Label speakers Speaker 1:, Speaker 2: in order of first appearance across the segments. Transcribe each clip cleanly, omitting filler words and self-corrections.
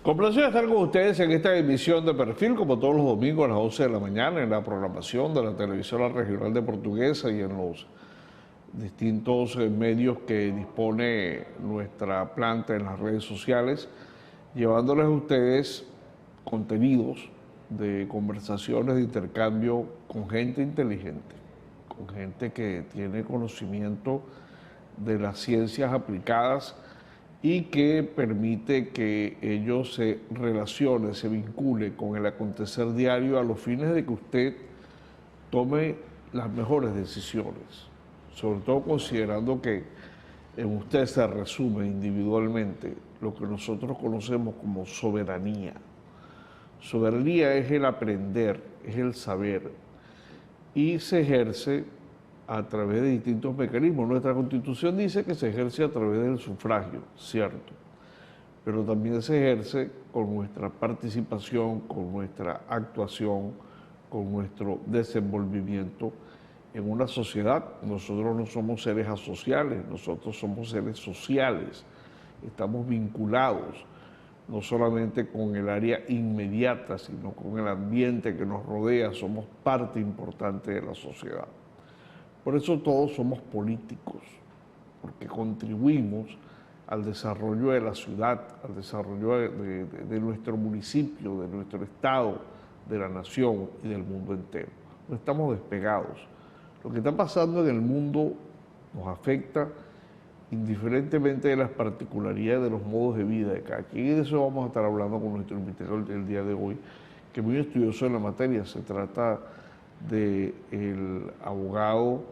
Speaker 1: Complacido estar con ustedes en esta emisión de Perfil, como todos los domingos a las 11 de la mañana, en la programación de la televisora regional de Portuguesa y en los distintos medios que dispone nuestra planta en las redes sociales, llevándoles a ustedes contenidos de conversaciones, de intercambio con gente inteligente, con gente que tiene conocimiento de las ciencias aplicadas y que permite que ellos se relacione, se vincule con el acontecer diario a los fines de que usted tome las mejores decisiones, sobre todo considerando que en usted se resume individualmente lo que nosotros conocemos como soberanía. Soberanía es el aprender, es el saber, y se ejerce a través de distintos mecanismos. Nuestra Constitución dice que se ejerce a través del sufragio, cierto, pero también se ejerce con nuestra participación, con nuestra actuación, con nuestro desenvolvimiento en una sociedad. Nosotros no somos seres asociales, nosotros somos seres sociales, estamos vinculados no solamente con el área inmediata, sino con el ambiente que nos rodea, somos parte importante de la sociedad. Por eso todos somos políticos, porque contribuimos al desarrollo de la ciudad, al desarrollo de nuestro municipio, de nuestro estado, de la nación y del mundo entero. No estamos despegados. Lo que está pasando en el mundo nos afecta indiferentemente de las particularidades de los modos de vida de cada quien. Y de eso vamos a estar hablando con nuestro invitado el día de hoy, que es muy estudioso en la materia. Se trata del abogado,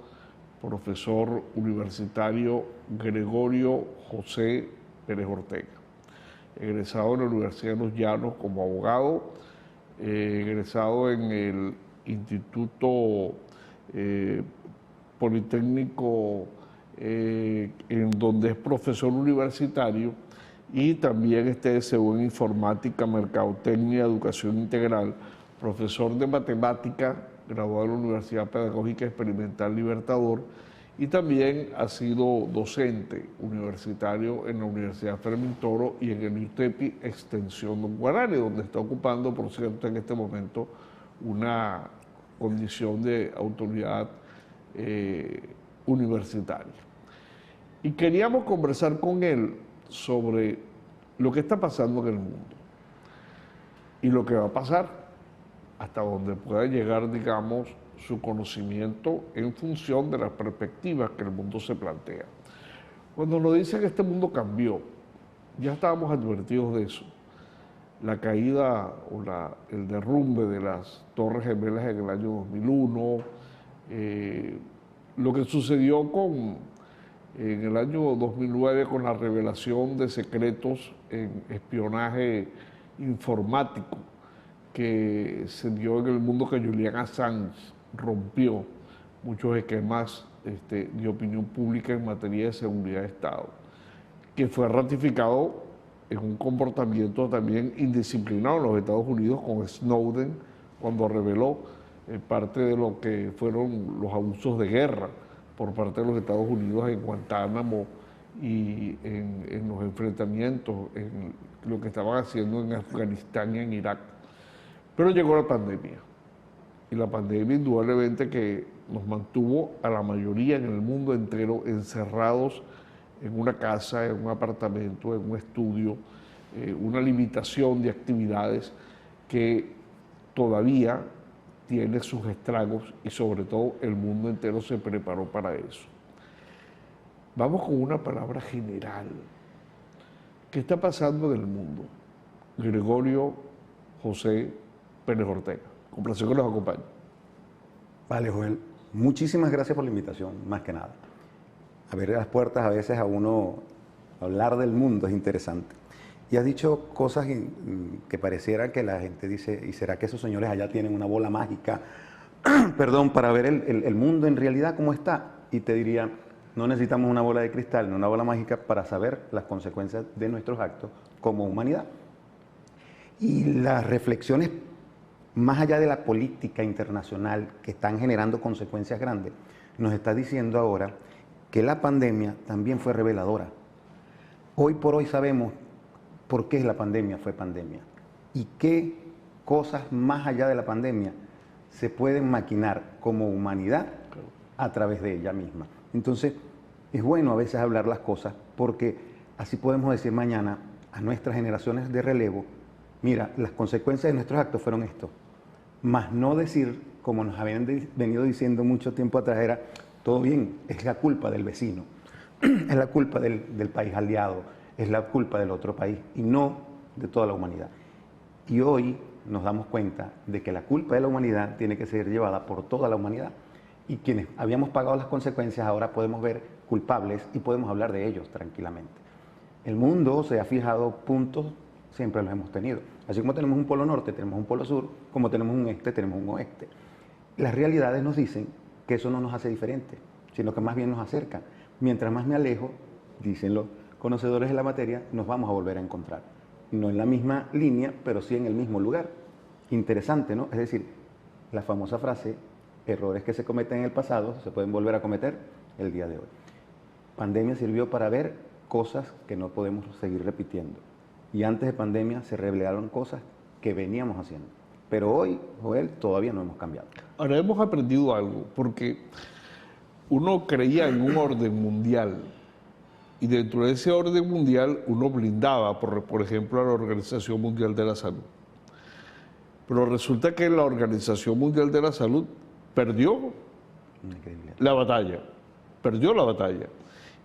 Speaker 1: profesor universitario Gregorio José Pérez Ortega, egresado en la Universidad de Los Llanos como abogado, egresado en el Instituto Politécnico, en donde es profesor universitario, y también según en informática, mercadotecnia, educación integral, profesor de matemática, graduado en la Universidad Pedagógica Experimental Libertador, y también ha sido docente universitario en la Universidad Fermín Toro y en el UTEPI Extensión Don Guarani, donde está ocupando, por cierto, en este momento una condición de autoridad universitaria. Y queríamos conversar con él sobre lo que está pasando en el mundo y lo que va a pasar, hasta donde pueda llegar, digamos, su conocimiento en función de las perspectivas que el mundo se plantea. Cuando nos dicen que este mundo cambió, ya estábamos advertidos de eso. La caída o el derrumbe de las Torres Gemelas en el año 2001, lo que sucedió en el año 2009 con la revelación de secretos en espionaje informático que se dio en el mundo, que Julian Assange rompió muchos esquemas de opinión pública en materia de seguridad de Estado, que fue ratificado en un comportamiento también indisciplinado en los Estados Unidos con Snowden, cuando reveló parte de lo que fueron los abusos de guerra por parte de los Estados Unidos en Guantánamo y en los enfrentamientos, en lo que estaban haciendo en Afganistán y en Irak. Pero llegó la pandemia, y la pandemia indudablemente que nos mantuvo a la mayoría en el mundo entero encerrados en una casa, en un apartamento, en un estudio, una limitación de actividades que todavía tiene sus estragos, y sobre todo el mundo entero se preparó para eso. Vamos con una palabra general. ¿Qué está pasando en el mundo? Gregorio José Pérez Ortega. Con placer que nos acompañe.
Speaker 2: Vale, Joel. Muchísimas gracias por la invitación, más que nada. Abrir las puertas a veces a uno, hablar del mundo es interesante. Y has dicho cosas que pareciera que la gente dice, ¿y será que esos señores allá tienen una bola mágica, perdón, para ver el mundo en realidad cómo está? Y te diría, no necesitamos una bola de cristal, no una bola mágica para saber las consecuencias de nuestros actos como humanidad. Y las reflexiones más allá de la política internacional que están generando consecuencias grandes, nos está diciendo ahora que la pandemia también fue reveladora. Hoy por hoy sabemos por qué la pandemia fue pandemia y qué cosas más allá de la pandemia se pueden maquinar como humanidad a través de ella misma. Entonces, es bueno a veces hablar las cosas porque así podemos decir mañana a nuestras generaciones de relevo, mira, las consecuencias de nuestros actos fueron esto, más no decir, como nos habían venido diciendo mucho tiempo atrás, era, todo bien, es la culpa del vecino, es la culpa del país aliado, es la culpa del otro país y no de toda la humanidad. Y hoy nos damos cuenta de que la culpa de la humanidad tiene que ser llevada por toda la humanidad. Y quienes habíamos pagado las consecuencias ahora podemos ver culpables y podemos hablar de ellos tranquilamente. El mundo se ha fijado puntos, siempre los hemos tenido. Así como tenemos un polo norte, tenemos un polo sur, como tenemos un este, tenemos un oeste. Las realidades nos dicen que eso no nos hace diferentes, sino que más bien nos acercan. Mientras más me alejo, dicen los conocedores de la materia, nos vamos a volver a encontrar. No en la misma línea, pero sí en el mismo lugar. Interesante, ¿no? Es decir, la famosa frase, errores que se cometen en el pasado se pueden volver a cometer el día de hoy. Pandemia sirvió para ver cosas que no podemos seguir repitiendo. Y antes de pandemia se revelaron cosas que veníamos haciendo. Pero hoy, Joel, todavía no hemos cambiado.
Speaker 1: Ahora hemos aprendido algo, porque uno creía en un orden mundial y dentro de ese orden mundial uno blindaba, por ejemplo, a la Organización Mundial de la Salud. Pero resulta que la Organización Mundial de la Salud perdió la batalla,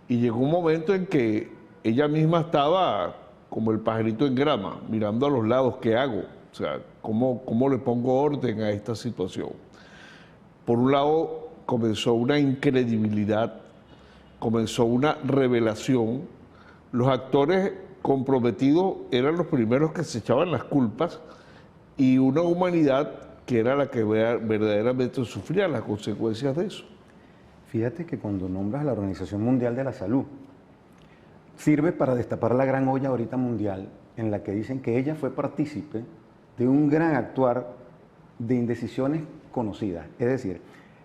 Speaker 1: y llegó un momento en que ella misma estaba como el pajarito en grama, mirando a los lados, ¿qué hago? O sea, ¿cómo le pongo orden a esta situación? Por un lado, comenzó una incredibilidad, comenzó una revelación. Los actores comprometidos eran los primeros que se echaban las culpas y una humanidad que era la que verdaderamente sufría las consecuencias de eso.
Speaker 2: Fíjate que cuando nombras a la Organización Mundial de la Salud, sirve para destapar la gran olla ahorita mundial en la que dicen que ella fue partícipe de un gran actuar de indecisiones conocidas. Es decir,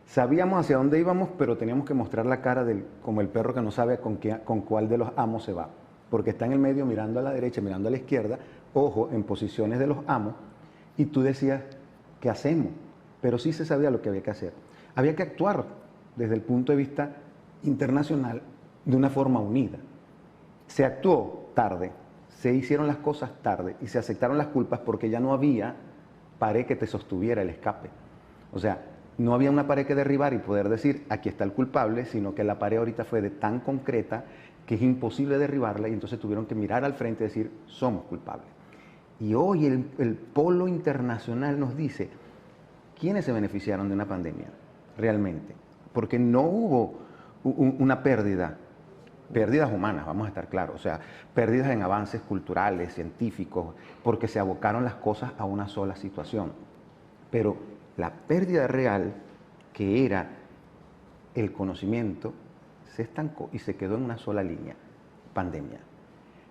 Speaker 2: sabíamos hacia dónde íbamos, pero teníamos que mostrar la cara como el perro que no sabe con cuál de los amos se va. Porque está en el medio mirando a la derecha, mirando a la izquierda, ojo, en posiciones de los amos, y tú decías, ¿qué hacemos? Pero sí se sabía lo que había que hacer. Había que actuar desde el punto de vista internacional de una forma unida. Se actuó tarde, se hicieron las cosas tarde y se aceptaron las culpas porque ya no había pared que te sostuviera el escape. O sea, no había una pared que derribar y poder decir, aquí está el culpable, sino que la pared ahorita fue de tan concreta que es imposible derribarla y entonces tuvieron que mirar al frente y decir, somos culpables. Y hoy el polo internacional nos dice, ¿quiénes se beneficiaron de una pandemia realmente? Porque no hubo una pérdida. Pérdidas humanas, vamos a estar claros, o sea, pérdidas en avances culturales, científicos, porque se abocaron las cosas a una sola situación. Pero la pérdida real, que era el conocimiento, se estancó y se quedó en una sola línea, pandemia,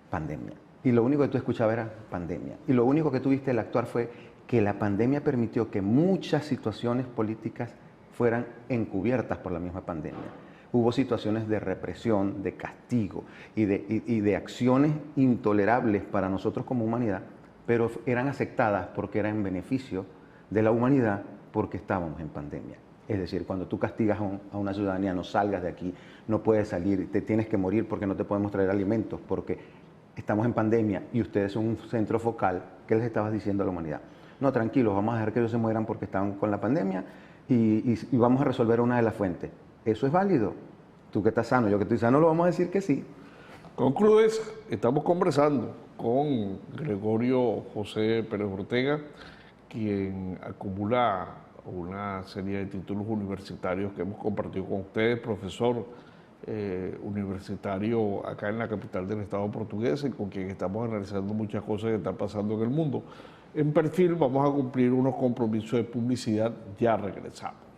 Speaker 2: pandemia. Y lo único que tú escuchabas era pandemia. Y lo único que tuviste al actuar fue que la pandemia permitió que muchas situaciones políticas fueran encubiertas por la misma pandemia. Hubo situaciones de represión, de castigo y de acciones intolerables para nosotros como humanidad, pero eran aceptadas porque eran en beneficio de la humanidad porque estábamos en pandemia. Es decir, cuando tú castigas a una ciudadanía, no salgas de aquí, no puedes salir, te tienes que morir porque no te podemos traer alimentos, porque estamos en pandemia y ustedes son un centro focal, ¿qué les estabas diciendo a la humanidad? No, tranquilos, vamos a dejar que ellos se mueran porque están con la pandemia y vamos a resolver una de las fuentes. ¿Eso es válido? Tú que estás sano, yo que estoy sano, lo vamos a decir que sí.
Speaker 1: Concludes, estamos conversando con Gregorio José Pérez Ortega, quien acumula una serie de títulos universitarios que hemos compartido con ustedes, profesor universitario acá en la capital del Estado portugués, y con quien estamos analizando muchas cosas que están pasando en el mundo. En Perfil vamos a cumplir unos compromisos de publicidad, ya regresamos.